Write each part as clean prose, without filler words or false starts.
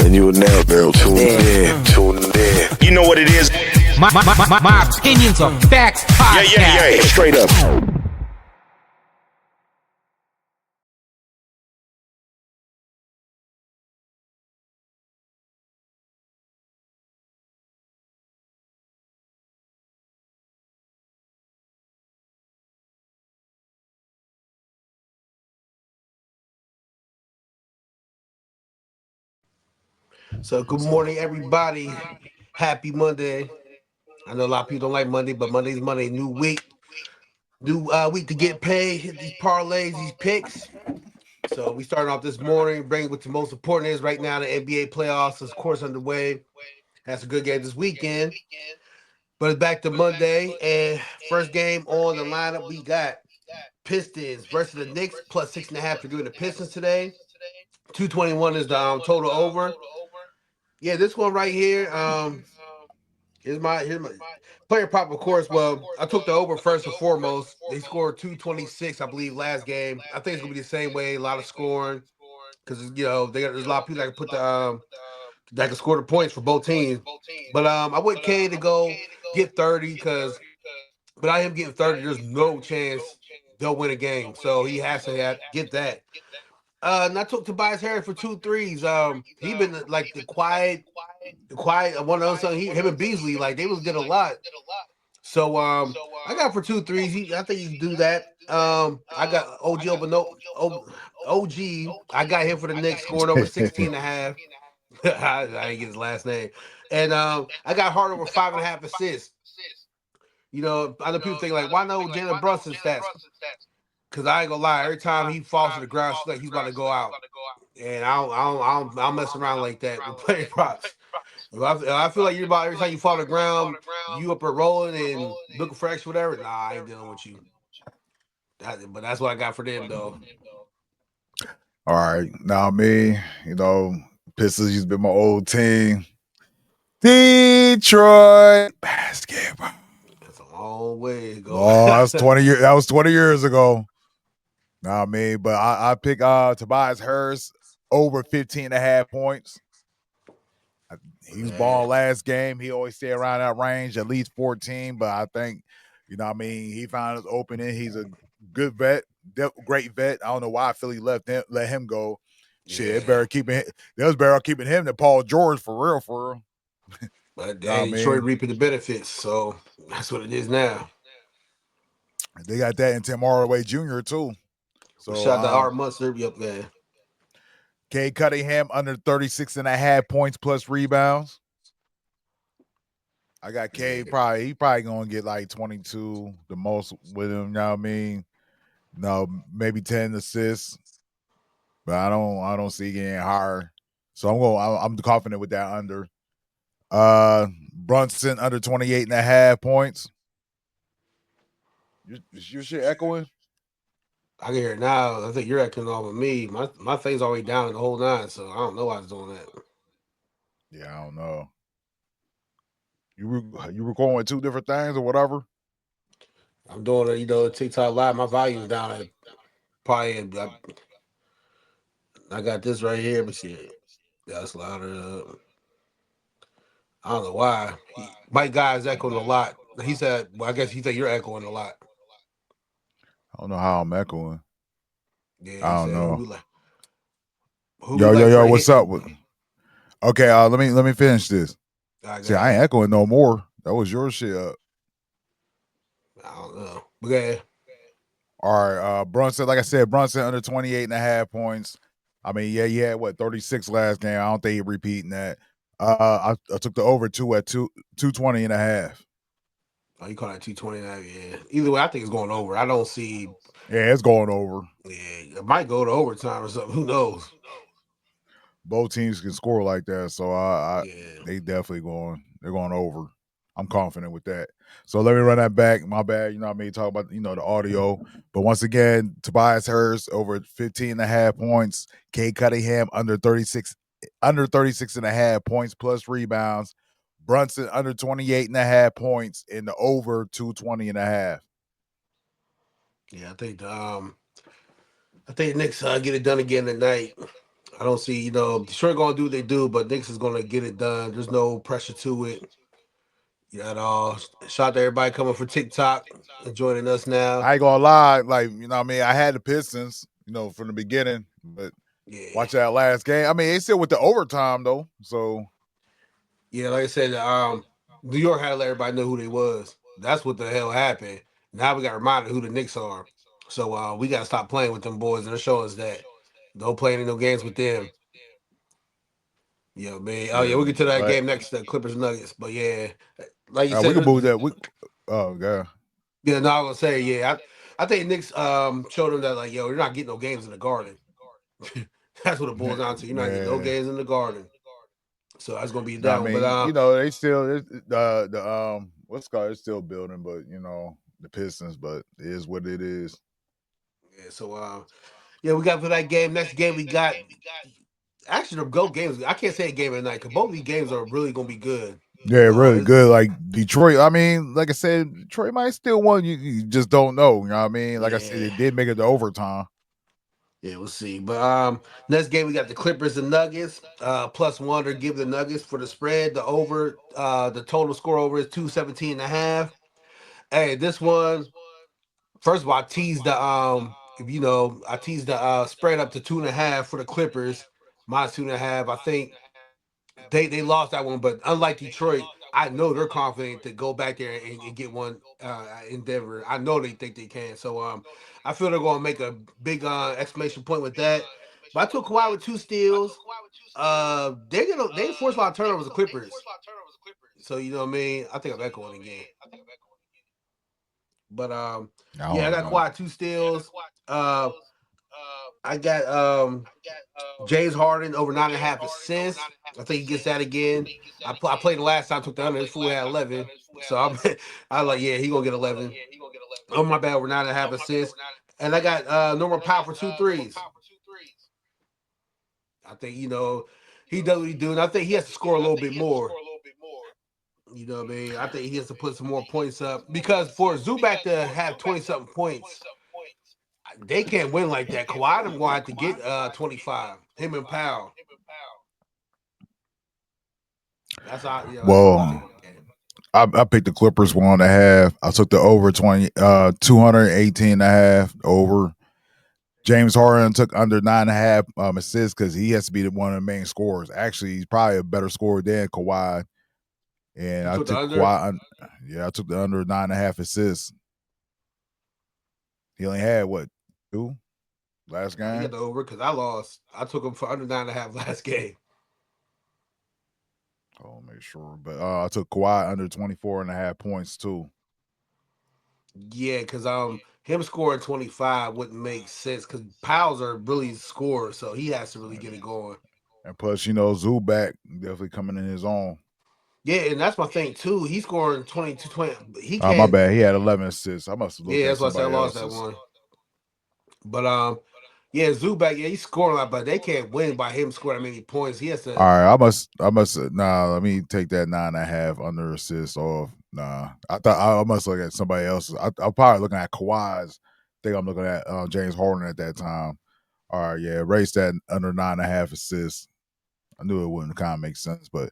And you will now barrel tuning in. You know what it is. My opinions are facts podcast. Yeah. Straight up. So good morning, everybody. Happy Monday. I know a lot of people don't like Monday, but Monday's Monday. New week, new week to get paid. Hit these parlays, these picks. So we starting off this morning, bringing what the most important is right now. The NBA playoffs is of course underway. That's a good game this weekend. But it's back to Monday, and first game on the lineup we got Pistons versus the Knicks plus 6.5. We're doing the Pistons today. 221 is the total over. Yeah, this one right here. Here's my player prop, of course. Well, I took the over first and foremost. They scored 226, I believe, last game. I think it's gonna be the same way. A lot of scoring because there's a lot of people that can put the that can score the points for both teams. But I want K to go get 30 because without him getting 30, there's no chance they'll win a game. So he has to get that. And I took Tobias Harris for 2 threes. He been like the quiet one of those. Him and Beasley, like they was did a lot. So I got for 2 threes. I think you can do that. I got OG. I got him for the Knicks scoring over 16 and a half. I didn't get his last name. And I got Hart over 5.5 assists. I know people think like, why no Jalen Brunson stats? Because I ain't gonna lie, every time he falls to the ground, it's like he's about to go out. And I don't mess around like that with playing props. I feel like you're about every time you fall to the ground, you up and rolling and looking for extra whatever. Nah, I ain't dealing with you. But that's what I got for them though. All right. Now me, Pistons used to be my old team. Detroit basketball. That's a long way to go. Oh, that's 20 years. That was 20 years ago. Nah, me, but I pick Tobias Harris over 15.5 points. He was balling last game. He always stay around that range, at least 14. But I think, he found his opening. He's a good vet, great vet. I don't know why Philly let him go. Shit, they was better keeping him than Paul George for real. But Detroit reaping the benefits, so that's what it is now. They got that in Tim Hardaway Jr. too. So shout out to Art Munster up there. Cade Cunningham under 36.5 points plus rebounds. I got Cade he probably gonna get like 22 the most with him, you know what I mean? No, maybe 10 assists. But I don't see it getting higher. So I'm confident with that under. Brunson under 28.5 points. Your shit echoing? I can hear it now. I think you're echoing off of me. My thing's already down in the whole nine, so I don't know why it's doing that. Yeah, I don't know. You recording with two different things or whatever? I'm doing TikTok live. My volume's down at probably. I got this right here, but shit, that's louder. I don't know why. My guy's echoing a lot. He said, "Well, I guess he said you're echoing a lot." I don't know how I'm echoing. Yeah, I don't know. Yo, what's up? Okay, let me finish this. See, I ain't echoing no more. That was your shit up. I don't know. Okay. All right, Brunson, like I said, Brunson under 28.5 points. I mean, yeah, he had 36 last game. I don't think he's repeating that. I took the over 220.5. Oh, you call that 220? Yeah. Either way, I think it's going over. I don't see. Yeah, it's going over. Yeah, it might go to overtime or something. Who knows? Both teams can score like that, so they definitely they're going over. I'm confident with that. So let me run that back. My bad. You know what I mean? Talk about, the audio. But once again, Tobias Harris over 15.5 points. Cade Cunningham under 36.5 points plus rebounds. Brunson under 28.5 points in the over 220.5. Yeah, I think the Knicks get it done again tonight. I don't see, Detroit gonna do what they do, but Knicks is gonna get it done. There's no pressure to it, at all. Shout out to everybody coming for TikTok and joining us now. I ain't gonna lie, like what I mean, I had the Pistons, from the beginning, but Yeah, watch that last game. I mean, they still with the overtime though, so yeah. Like I said, New York had to let everybody know who they was. That's what the hell happened. Now we got reminded who the Knicks are. So we gotta stop playing with them boys, and they're showing us that. Don't play any no games with them. Yeah, man. Oh yeah. yeah, we'll get to that But game next, the Clippers Nuggets. But yeah, like you we said, can move that. Oh god, yeah. No, I was gonna say, yeah. I think Knicks showed them that, like, yo, you're not getting no games in the Garden. That's what it boils down to. You're not getting no yeah. games in the Garden. So that's gonna be a I down. But mean, they still the what's called it's still building, but the Pistons, but it is what it is. yeah. So yeah, we got for that game. Next game we got actually the GOAT games. I can't say a game at night because both of these games are really gonna be good. Yeah, really good. Like Detroit. I mean, like I said, Detroit might still win. You just don't know. You know what I mean? Like I said, Yeah. it did make it to overtime. Yeah, we'll see. But next game we got the Clippers and Nuggets. +1 to give the Nuggets for the spread. The over, the total score over is 217.5. Hey, this one, first of all, I teased the if I teased the spread up to 2.5 for the Clippers, -2.5. I think they lost that one, but unlike Detroit, I know they're confident to go back there and get one in Denver. I know they think they can. So I feel they're gonna make a big exclamation point with that. But I took Kawhi with 2 steals. They forced a lot of turnovers the Clippers. So you know what I mean? I think I'm echoing again. But I yeah, I don't got know. Kawhi 2 steals. Uh I got James Harden over 9.5 assists. I think he gets that again. I played the last time, took the under. This fool had 11. So I like, yeah, he gonna get 11. Oh my bad, over 9.5 assists. And I got Norman Powell for 2 threes. I think he does what he do, and I think he has to score a little bit more. You know what I mean? I think he has to put some more points up because for Zubac to have 20 something points, they can't win like that. Kawhi them going to have to get 25. Him and Powell. That's how my take Well, on the game. I picked the Clippers 1.5. I took the over 218 and a half over. James Harden took under 9.5 assists because he has to be one of the main scorers. Actually, he's probably a better scorer than Kawhi. And You I took the took under? I took the under 9.5 assists. He only had what, 2 last Nah, you got game? the over because I lost. I took him for under 9.5 last game. Oh, make sure. But I took Kawhi under 24.5 points too. Yeah, because him scoring 25 wouldn't make sense because Powell's are really scorers, so he has to really get it going. And plus, Zubac definitely coming in his own. Yeah, and that's my thing too. He's scoring 22, 20. He My can't. bad. He had 11 assists. I must have looked Yeah, at that's why I said I somebody lost that else's. one. But yeah, Zubac, yeah, he's scoring a lot, but they can't win by him scoring that many points. He has All to. right, I must. Nah, let me take that 9.5 under assist off. Nah, I thought I must look at somebody else's. I'm probably looking at Kawhi's. I think I'm looking at James Harden at that time. All right, yeah, race that under 9.5 assists. I knew it wouldn't kind of make sense, but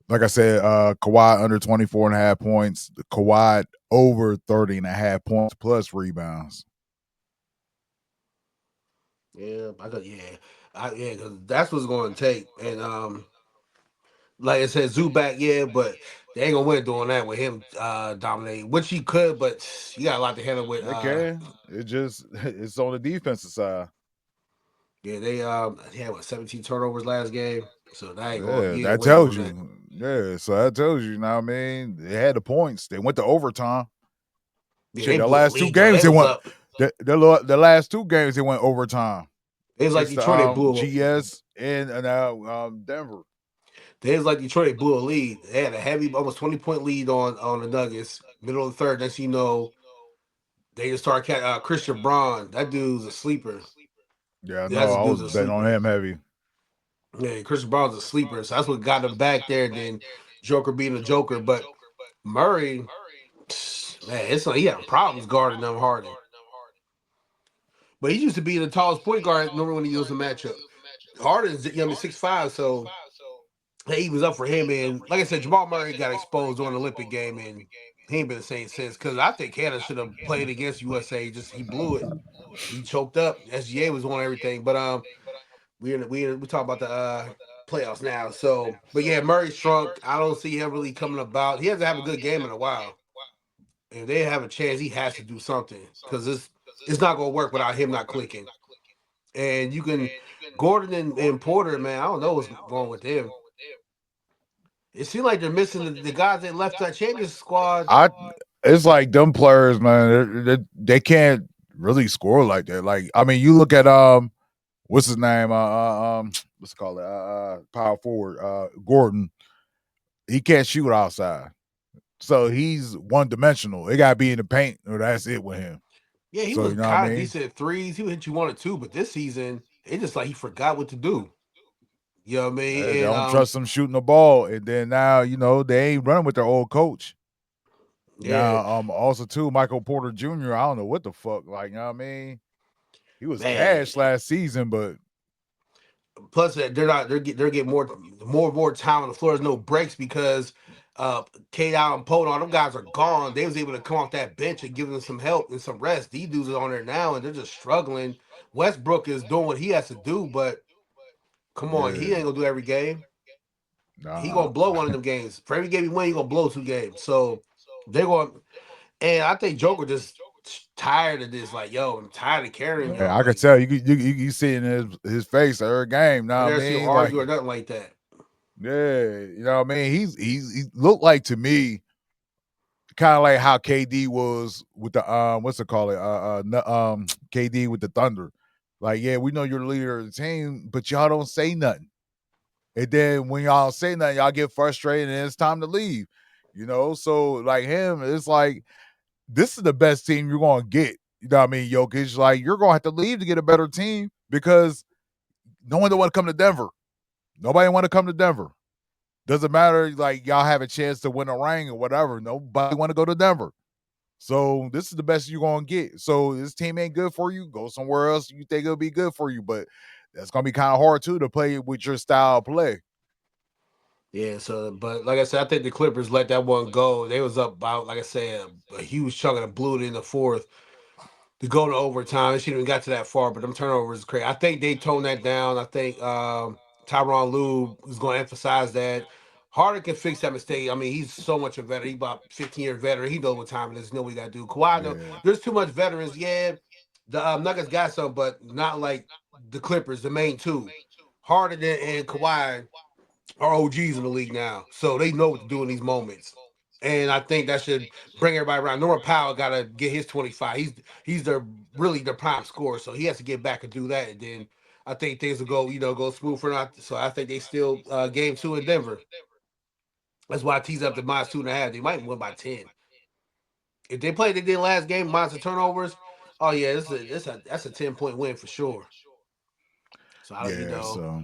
like I said, Kawhi under 24.5 points. Kawhi over 30.5 points plus rebounds. Yeah, I got yeah, because that's what's going to take. And like I said, Zubac, yeah, but they ain't gonna win doing that with him dominating, which he could, but you got a lot to handle with. They can. It just it's on the defensive side. Yeah, they had what 17 turnovers last game, so that ain't going. Yeah, You ain't that gonna win tells doing that. you. Yeah, so that tells you. You know what I mean? They had the points. They went to overtime. Yeah, Shit, they the blew the last two lead though. games They they was went. up. The last 2 games they went overtime It was like against the Detroit. They blew. GS and now Denver. They was like Detroit. They blew a lead. They had a heavy, almost 20 point lead on the Nuggets. Middle of the third. Next, they just started Christian Braun. That dude's a sleeper. Yeah, That's no, a I dude's was a betting on sleeper. him heavy. Yeah, Christian Braun's a sleeper. So that's what got them back there. Then Joker being a Joker, but Murray, man, it's like he had problems guarding them Harden. But he used to be the tallest point guard. Remember when he was a matchup? Harden's 6'5", so that evens up for him. And like I said, Jamal Murray got exposed during the Olympic game, and he ain't been the same since. Because I think Canada should have played against USA. Just he blew it. He choked up. SGA was on everything, but we talk about the playoffs now. So, but yeah, Murray shrunk. I don't see him really coming about. He hasn't have a good game in a while. If they have a chance, he has to do something because it's not gonna work without him not clicking. And you can Gordon and Porter, man. I don't know what's wrong with them. It seems like they're missing the guys that left that champions squad. I it's like them players, man. They can't really score like that. Like I mean, you look at what's his name? Let's call it power forward. Gordon. He can't shoot outside, so he's one dimensional. It gotta be in the paint, or that's it with him. Yeah, he So was you know what I kind of mean? decent at threes. He would hit you one or two, but this season it's just like he forgot what to do. You know what I mean? They And don't trust him shooting the ball, and then now they ain't running with their old coach. yeah, Now, also too, Michael Porter Jr. I don't know what the fuck, like you know what I mean. He was man. cash last season, but Plus, they're getting more time on the floor. There's no breaks because Kate Allen, Pope, all them guys are gone. They was able to come off that bench and give them some help and some rest. These dudes are on there now and they're just struggling. Westbrook is doing what he has to do, but come on, he yeah, ain't gonna do every game. He nah. gonna blow one of them games. For every game he win, he gonna blow 2 games. So they're going, and I think Joker just tired of this. Like, yo, I'm tired of carrying Yeah, y'all. I could Like, tell you see it in his face every game. Know I what I never see him mean? Like, argue or nothing like that. yeah, you know what I mean. He looked like to me kind of like how KD was with the what's it call it KD with the Thunder. Like, yeah, we know you're the leader of the team, but y'all don't say nothing. And then when y'all say nothing, y'all get frustrated and it's time to leave. So like him, it's like this is the best team you're gonna get. You know what I mean, Jokic? Like you're gonna have to leave to get a better team because no one don't want to come to Denver. Nobody want to come to Denver. Doesn't matter, like y'all have a chance to win a ring or whatever. Nobody want to go to Denver. So this is the best you're gonna get. So this team ain't good for you. Go somewhere else you think it'll be good for you, but that's gonna be kind of hard too to play with your style of play. Yeah, so but like I said, I think the Clippers let that one go. They was up about, like I said, a huge chunk of the blew it in the fourth to go to overtime. They shouldn't even got to that far, but them turnovers is crazy. I think they toned that down. I think Tyronn Lue is going to emphasize that. Harden can fix that mistake. I mean, he's so much a veteran. He's about 15-year veteran. He knows what time it is. Know what he got to do. Kawhi, though, Yeah. there's too much veterans. Yeah, the Nuggets got some, but not like the Clippers, the main two. Harden and Kawhi are OGs in the league now, so they know what to do in these moments. And I think that should bring everybody around. Norman Powell got to get his 25. He's their really their prime scorer, so he has to get back and do that. And then I think things will go smooth for not. So I think they still game two in Denver. That's why I tease up the minus 2.5. They might win by 10. If they play they did last game, minus the turnovers. Oh yeah, that's a 10-point win for sure. So I Yeah, so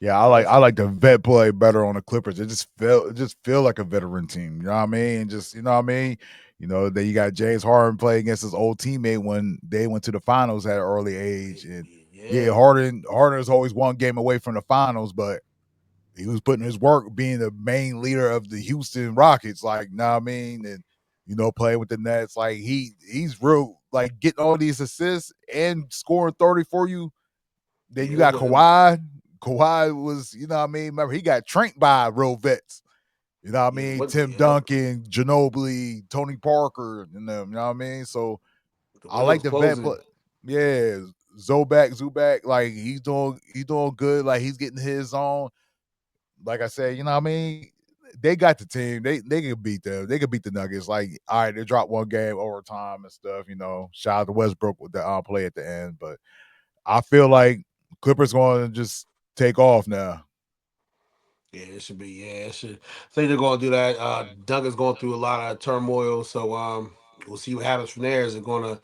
yeah, that's I like the vet play better on the Clippers. It just feel like a veteran team. You know what I mean? Just you know what I mean. Then you got James Harden play against his old teammate when they went to the finals at an early age, and yeah, yeah. Harden is always one game away from the finals, but he was putting his work being the main leader of the Houston Rockets. Like, know what I mean? And playing with the Nets, like he's real, like getting all these assists and scoring 30 for you. Then Yeah, you it got wasn't. Kawhi. Kawhi was, you know what I mean? Remember, he got trained by real vets. You know what I Yeah, mean? what? Tim Yep. Duncan, Ginobili, Tony Parker, and them, you know what I mean? So The I windows like the vet, closing. but yeah, Zubac, like he's doing good. Like he's getting his on. Like I said, you know what I mean? They got the team. They can beat them. They can beat the Nuggets. Like, all right, they dropped one game overtime and stuff. Shout out to Westbrook with the play at the end. But I feel like Clippers going to just take off now. Yeah, it should be. Yeah, it should. I think they're going to do that. Duncan's going through a lot of turmoil, so we'll see what happens from there. Is it going to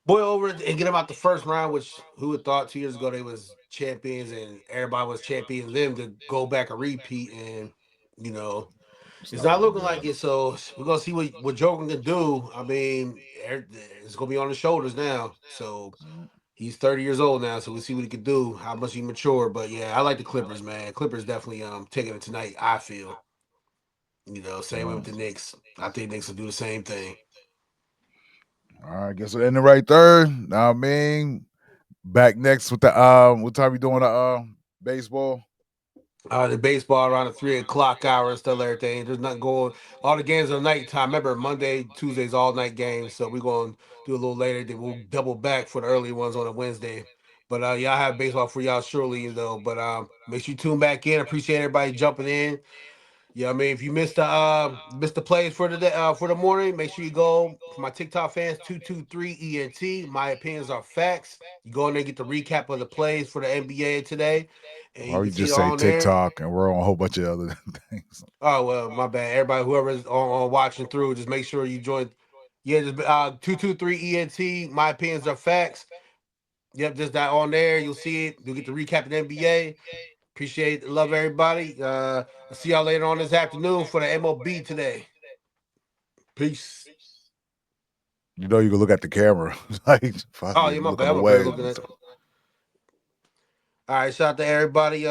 boil over and get them out the first round? Which who would thought 2 years ago they was champions and everybody was champions. Them to go back and repeat, and you know It's it's not not looking looking like good. it. So we're gonna see what Joker can do. I mean, it's gonna be on his shoulders now. So He's 30 years old now, so we'll see what he can do, how much he mature. But yeah, I like the Clippers, man. Clippers definitely taking it tonight, I feel. Same way with the Knicks. I think Knicks will do the same thing. All right, guess we're in the right third. Now I mean, back next with the what time we doing the baseball? The baseball around the 3 o'clock hour and stuff, everything. There's nothing going. All the games are nighttime. Remember, Monday, Tuesdays, all night games. So we're going to do a little later. Then we'll double back for the early ones on a Wednesday. But y'all have baseball for y'all surely, But make sure you tune back in. Appreciate everybody jumping in. Yeah, I mean, if you missed the plays for the morning, make sure you go for my TikTok fans 223 ENT. My opinions are facts. You go in there and get the recap of the plays for the NBA today, and you Or can you see it just say on there. TikTok and we're on a whole bunch of other things. Oh well, my bad. Everybody, whoever's on watching through, just make sure you join. Yeah, just 223 ENT. My opinions are facts. Yep, just that on there. You'll see it. You'll get the recap of the NBA. Appreciate it. Love everybody. I'll see y'all later on this afternoon for the MLB today. Peace. You know, you can look at the camera. Like, fuck Oh, it, yeah, my looking bad. I'm over here away. looking at. All right, shout out to everybody.